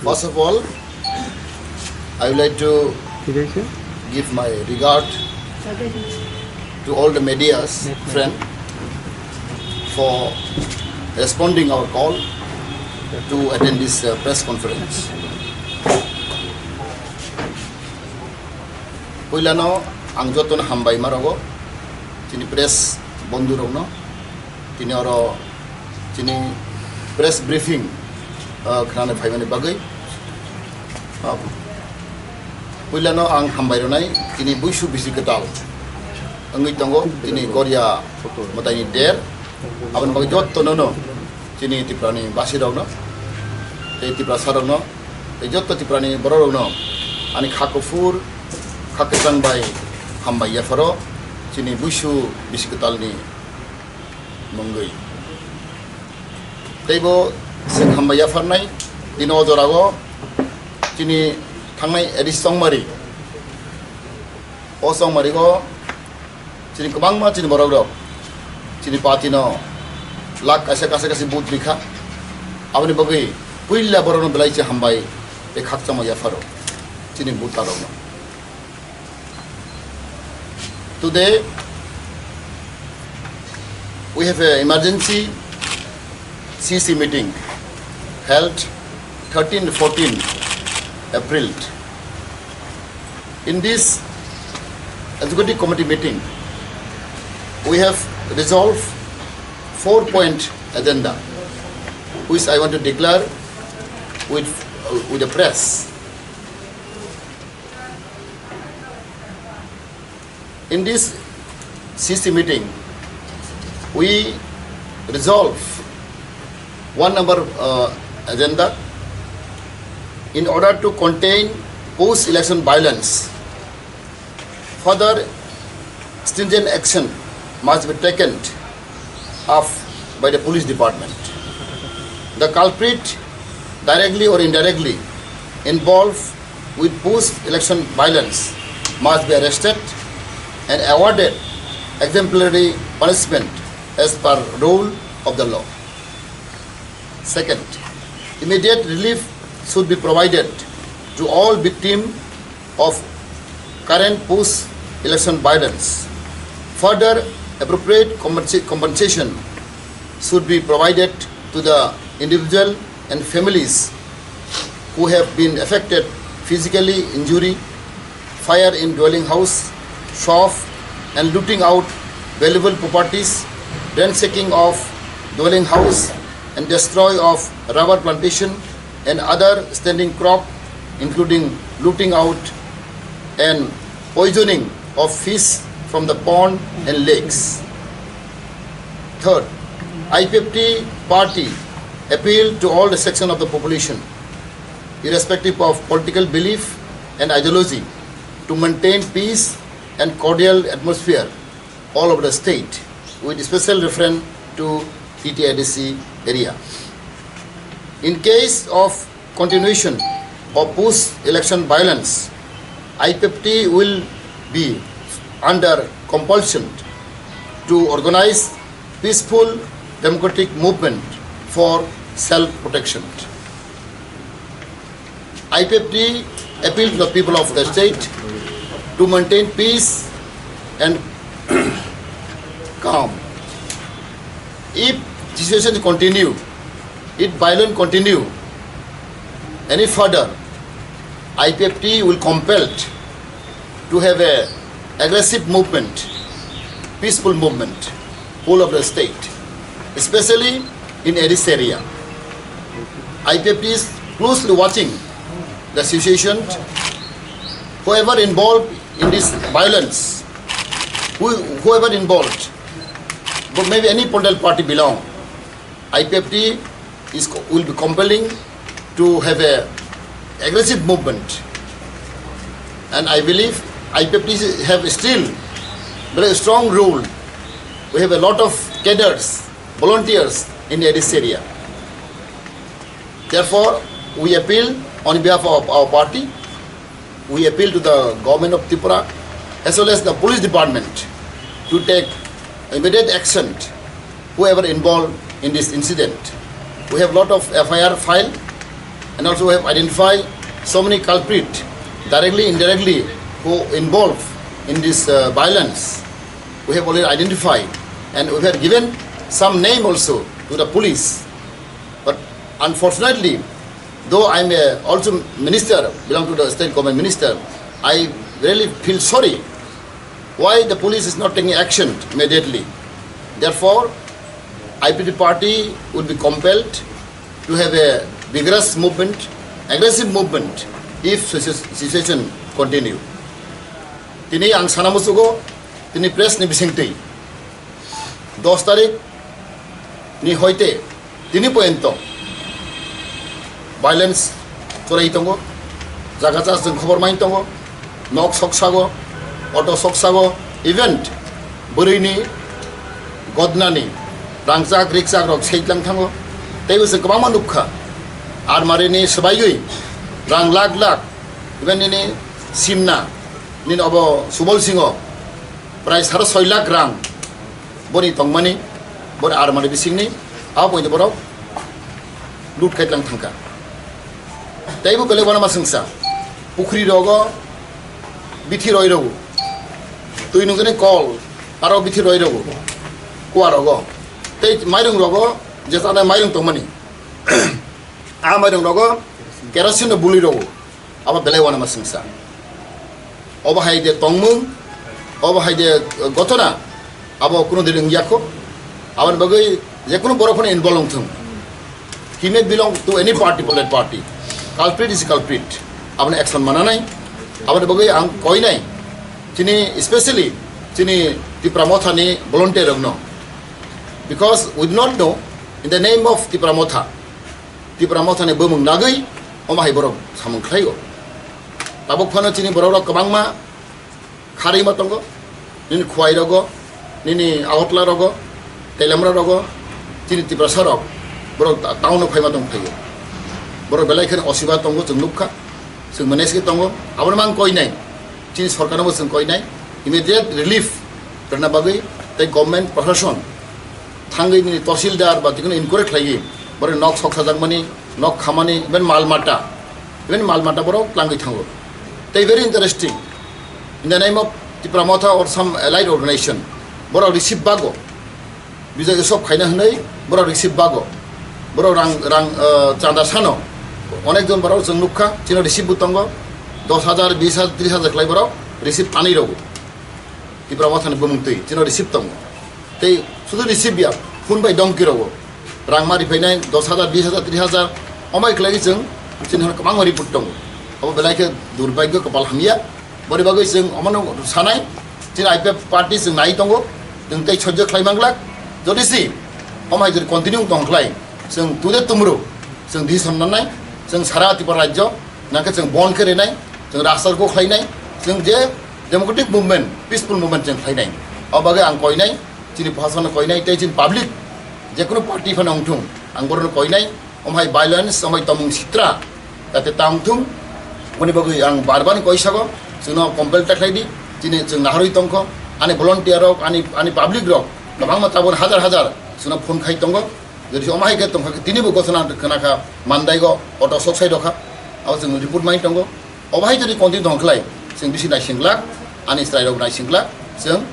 First of all, I would like to give my regard to all the media's friend for responding our call to attend this press conference. Poilano ang joton hambay marogo tini press bondu rogno tini oro tini press briefing khana phaimani bagai Poilano ang hambay ronai tini buisu bisi ketal angi tongo tini Korea motani der aban bagai joton no tini tiprani basi rogno te tipra sarogno te jotto tiprani bororogno ani khakofur Kakesang bay hambay yafaro sini busu bisiketal ni mongoi. Tebo sing hambay yafar nai dino dorago sini tangnai edis songmari. O songmari go sini kebang ma sini borogro sini patino lak asa kasi but bikha. Abani bagi puilla borono belai si hambay e khaksama yafaro sini butarogno. Today, we have an emergency CC meeting held 13 to 14 April. In this executive committee meeting, we have resolved 4-point agenda, which I want to declare with the press. In this CC meeting, we resolve one number agenda in order to contain post-election violence. Further stringent action must be taken up by the police department. The culprit, directly or indirectly involved with post-election violence, must be arrested and awarded exemplary punishment as per rule of the law. Second, immediate relief should be provided to all victims of current post-election violence. Further, appropriate compensation should be provided to the individual and families who have been affected physically, injury, fire in dwelling house, shop and looting out valuable properties, ransacking of dwelling house and destroy of rubber plantation and other standing crop, including looting out and poisoning of fish from the pond and lakes. Third, IPFT party appeal to all the section of the population, irrespective of political belief and ideology, to maintain peace and cordial atmosphere all over the state, with special reference to TTIDC area. In case of continuation of post-election violence, IPFT will be under compulsion to organize peaceful democratic movement for self-protection. IPFT appeal to the people of the state to maintain peace and calm. If situation continue, if violence continue any further, IPFT will compelled to have a aggressive movement, peaceful movement, whole of the state, especially in Addis area. IPFT is closely watching the situation. Whoever involved in this violence, whoever involved, but maybe any political party belong, IPFT will be compelling to have a aggressive movement. And I believe IPFT have still very strong role. We have a lot of cadres, volunteers in this area. Therefore, we appeal on behalf of our party, we appeal to the government of Tripura as well as the police department to take immediate action whoever involved in this incident. We have lot of FIR filed and also we have identified so many culprits, directly, indirectly, who involved in this violence. We have already identified, and we have given some name also to the police. But unfortunately, though I am also minister, belong to the state government minister, I really feel sorry why the police is not taking action immediately. Therefore, IPP party will be compelled to have a vigorous movement, aggressive movement, if situation continue. Tini ang sana musugo, tini press ni bisingti. 10 tarik ni hoite, tini poento. Violence chorai tongo, jaga chas jeng khobor main tongo, nok sok sago, auto sok sago, event borini, godnani, rangsak riksak rok seitlang thango. Tei bose kobang manukha. Ar mare ni sebaigui, rang lak lak, even ini simna, nin obo subol singo, price harus 6 lakh rang, boni tongmani, boni ar mare bising ni, apa itu borok, lut kait lang thangka. Tei bu bele wana masingsa, pukri rogo, bithi roi rogo, tu inu kene call, aro bithi roi rogo, kuar rogo, tei mairung rogo, jasa ada mairung tongmani. Amarung rogo, kerosene buli rogo, apa bele wana masingsa. Oba hai de tongmung, oba hai de gotona, abo kuno de lengyako, aban bagai je kuno borofone involved thum. He may belong to any party, political party. Culprit is culprit. Aban action mana nai, aban bagai ang koi nai. Chini especially chini ti pramotha ni volunteer no. Because we do not know in the name of ti pramotha. Ti pramotha ni bumung nagai, oma hai borok samung khlaigo. Tabok phano chini borok kabangma khari matongo, nini khuai rogo, nini awatla rogo, telamra rogo, chini ti prasarok, borok town of khai matong khayo. Borok belai khen osiba tongo jeng lukha, sing maneski tongo, abon mang koi nai, chini sarkar mo sing koi nai, immediate relief karna bagai, tai government prashashan, thangai nini tahsildar ba tikun incorrect lagi, borok nok sok sajang mani, nok khamani, even malmata borok langai thango. They very interesting. In the name of the Pramotha or some allied organization, Bora receive bago. Bisa gesok khaina hnai, Bora receive bago. Bora rang chanda sano. Onekjon bora jeng lukha, chino receive butongo, 10,000, 20,000, 30,000 klai bora receive ani rogo. Di Pramotha ni bumungtui, chino receive tongo. They sudah receive ya, phone by donkey rogo. Rang mari phainai 10,000, 20,000, 30,000, omai klai jeng, chino kamang mari puttongo. Apa belai ke durbagyo kepal hamia, bori bagai sing omano sanai, cina IPP party sing nai tongo, jeung tei chojo klai manglak, jodi si, omai jadi continue tong klai, sing tude tumru, sing di samnanai, sing sara tipa rajyo, nangke sing bon kere nai, sing rasar ko klai nai, sing je democratic movement, peaceful movement sing klai nai, apa bagai ang koi nai, cini bahasana koi nai, tei cin public, je kuno party fan angtung, ang boron koi nai, omai violence, omai tomung sitra, kate tangtung. Kuni bagai ang barban koi sago, sino compel tak lagi, cini cing naharui tongko, ane volunteer rok, ane public rok, nabang matabon hazar, sino phone khai tongko, jadi omai ke tongko, tini bu gosana kena ka mandai go, auto sok sai dokha, awas sing report main tongko, omai jadi kontin tongklai, sing bisi nai singlak, ane istrai rok nai singlak, sing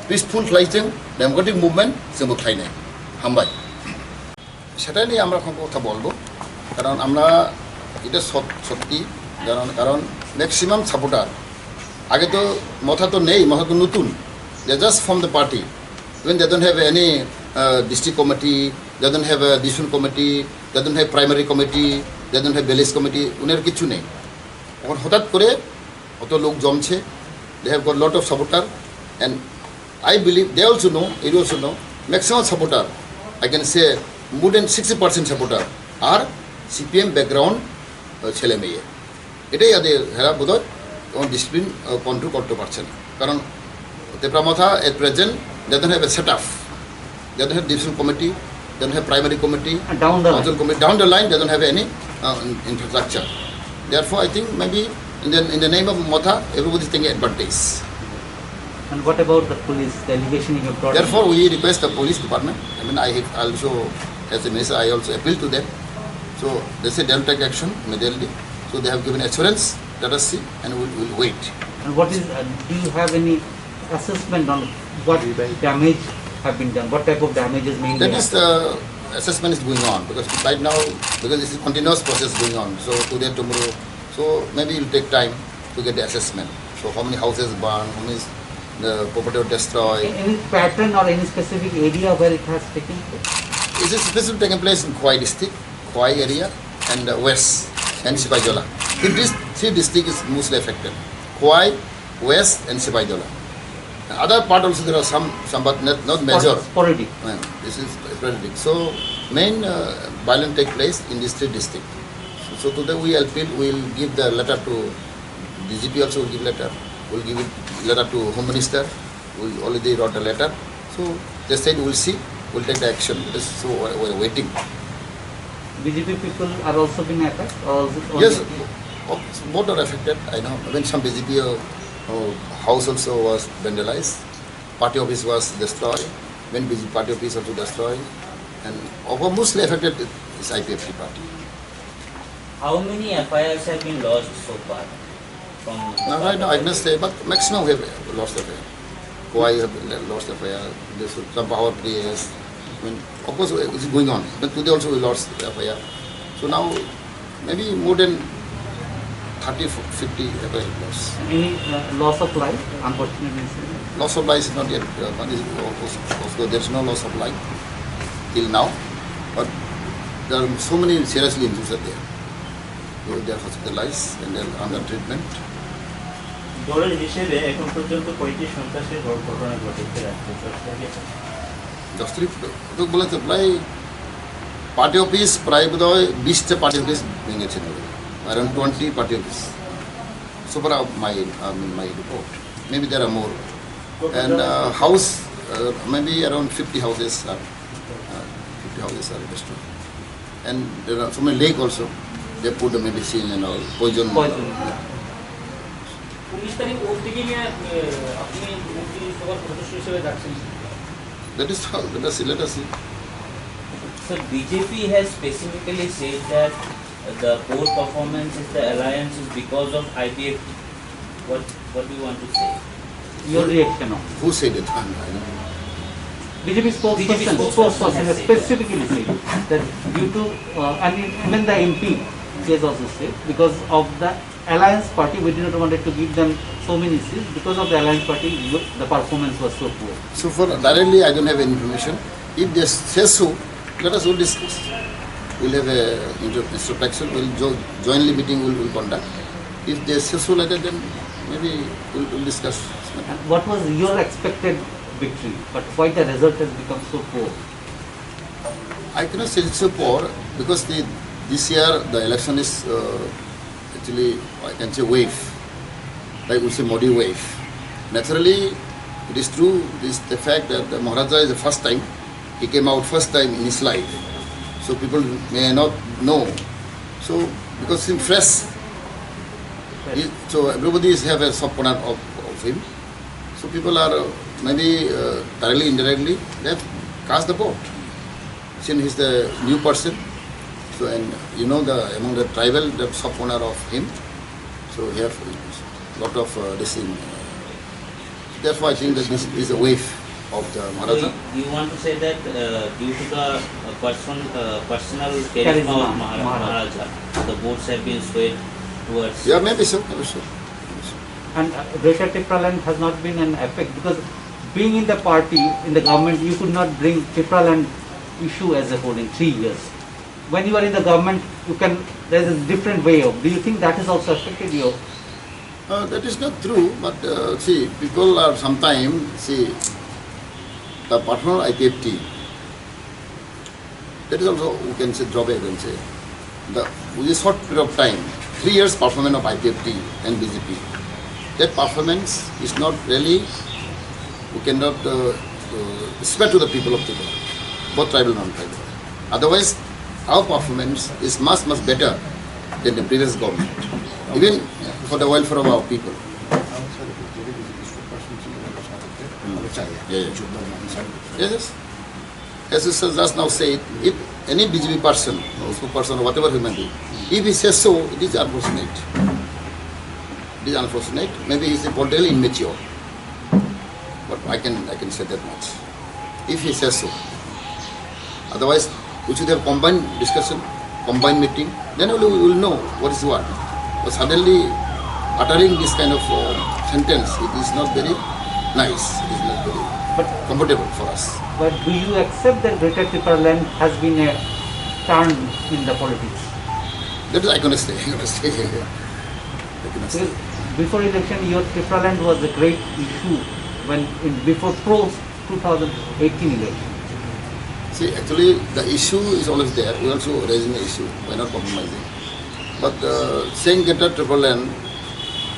peaceful klai sing democratic movement sing bu klai nai, hambai. সেটা নিয়ে আমরা কথা বলবো, কারণ আমরা এটা সত্যি কারণ ম্যাক্সিমাম সাপোর্টার আগে তো মাথা তো নেই, মাথা তো নতুন, they just from the party, even they don't have any district committee, they don't have division committee, they don't have primary committee, they don't have village committee, উনের কিছু নেই। এখন হঠাৎ করে অত লোক জমছে, they have got lot of supporter, and I believe they also know, you also know, maximum supporter, I can say more than 60% supporter are CPM background ছেলে মেয়ে। এটাই আদের হেরা বোধহয় এবং ডিসিপ্লিন কন্ট্রোল করতে পারছে না, কারণ তেপ্রামথা at present they don't have a set up, they don't have division committee, they don't have primary committee, council committee, down the line they don't have any infrastructure. Therefore I think maybe in the name of Motha everybody is taking advantage. And what about the police, the allegation you have brought? Therefore we request the police department, I mean I have also as a minister I also appeal to them, So they say they'll take action immediately. So they have given assurance. Let us see, and we'll wait. And what is, do you have any assessment on what damage have been done? What type of damages mainly? That is the assessment is going on because right now, because this is continuous process going on. So today, tomorrow, so maybe it will take time to get the assessment. So how many houses burned, how many the property were destroyed. Any pattern or any specific area where it has taken place? It is specifically taken place in Khwai district, Khwai area, and West and Sipaijola. These three districts is mostly affected. Khwai, West, and Sipaijola. Other part also there are some but not major. Sporadic. This is sporadic. So main violence take place in these three districts. So today we appeal, we will give the letter to DGP also will give letter. We will give it letter to Home Minister. We already wrote a letter. So they said we will see, we will take the action. So we are waiting. BJP people are also being attacked? Or is it only Yes, both are affected. I know. When some BJP house also was vandalized, party office was destroyed. When BJP party office also destroyed, and mostly affected is IPFT party. How many FIRs have been lost so far? From Right now I cannot say, but maximum we have lost the FIR. Why have lost the FIR? This some power players. I mean, of course it's going on. But today also we lost the FIR. So now maybe more than 30, 50 FIR lost. any loss of life, unfortunately? Loss of life is not yet. Of course, there is no loss of life till now. But there are so many seriously injured are there. So they are hospitalized and they are under treatment. দলের হিসেবে এখন পর্যন্ত কয়টি সন্ত্রাসের ঘটনা ঘটেছে দশটি তো বলেছে প্রায় পার্টি অফিস প্রায় বোধ হয় 20টা party office ভেঙেছেন around 20 party office. So far my report. Maybe there are more. And house maybe around 50 houses are 50 houses are destroyed. And there are so many lake also. They put the medicine and all poison. Police তারিখ ওর দিকে নিয়ে আপনি মন্ত্রিসভার সদস্য হিসেবে যাচ্ছেন That is how. Let us see. So BJP has specifically said that the poor performance is the alliance is because of IPFT. What do you want to say? Your reaction on Who said it? BJP spokesperson has specifically said that due to, and even the MP has also said, because of the alliance party, we did not wanted to give them so many seats. Because of the alliance party, the performance was so poor. So for directly I don't have any information. If they say so, let us all discuss. We'll have a introduction. We'll jointly meeting. We'll conduct. If they say so like that, then maybe we'll discuss. And what was your expected victory? But why the result has become so poor? I cannot say it's so poor because this year the election is actually I can say wave, like we say Modi wave. Naturally, it is true. This the fact that the Maharaja is the first time he came out first time in his life, so people may not know. So because he's fresh, so everybody is have a soft corner of him. So people are maybe directly, indirectly, they have cast the vote. Since he's the new person, so and you know among the tribal, the soft corner of him, so he have lot of this thing. Therefore, I think that this is a wave of the Maharaja. So you want to say that due to the personal charisma of Maharaja, the votes have been swayed towards. Yeah, maybe so. Maybe so. And Greater Tipraland has not been an effect because being in the party, in the government, you could not bring Tipraland issue as a whole in 3 years. When you are in the government, there is a different way of. Do you think that has also affected you? That is not true, but see, people are sometimes, the partner IPFT, that is also, we can say, drawback, we can say. With a short period of time, 3 years performance of IPFT and BJP, that performance is not really, we cannot spread to the people of Tripura, both tribal and non-tribal. Otherwise, our performance is much, much better than the previous government, even for the welfare of our people. Yes. As you just now said, if any BJP person, or person, or whatever human being, if he says so, it is unfortunate. It is unfortunate. Maybe he is politically immature. But I can say that much. If he says so. Otherwise, we should have combined discussion, combined meeting. Then only we will know what is what. But suddenly uttering this kind of sentence, it is not very nice. It is not very But comfortable for us. But do you accept that Greater Tripura has been a turn in the politics? That is I cannot say. I cannot say. I cannot say. Because before election, your Tripura was a great issue before post 2018 election. See, actually, the issue is always there. We also raising the issue. We're not compromising. But saying Greater Tripura,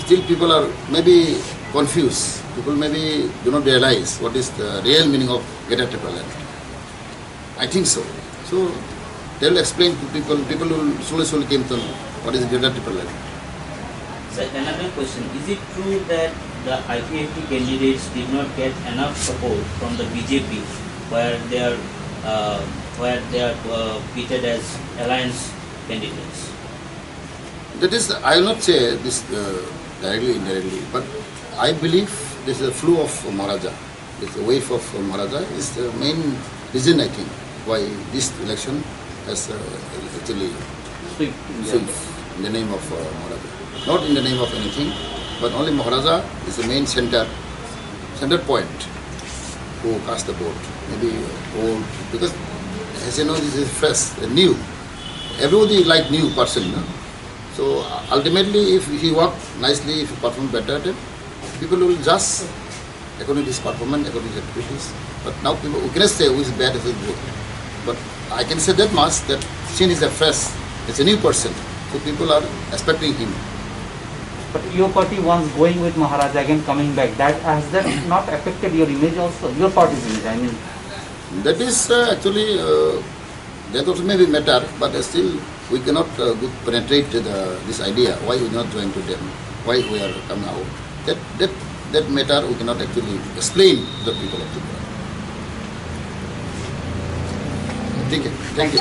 still people are maybe confused. People maybe do not realize what is the real meaning of Greater Tripura. I think so. So they will explain to people. People will slowly came to know what is Greater Tripura. Sir, another question. Is it true that the IPFT candidates did not get enough support from the BJP where they are treated as alliance candidates? That is, I will not say this directly, indirectly, but I believe this is a flu of Maharaja. This wave of Maharaja is the main reason, I think, why this election has actually Sweep. swept in the name of Maharaja. Not in the name of anything, but only Maharaja is the main center point who cast the vote. Maybe old, because as you know, this is fresh, new. Everybody like new person, no? So ultimately, if he work nicely, if he perform better, then people will judge according to his performance, according to his activities. But now people, we cannot say who is bad, who is good. But I can say that much, that since he's a fresh, it's a new person, so people are expecting him. But your party once going with Maharaja, again coming back, has that not affected your image also? Your party's image, I mean. That is actually, that also may be matter, but still we cannot penetrate this idea, why we not join to them, why we are coming out. That matter we cannot actually explain to the people of Tripura. Thank you.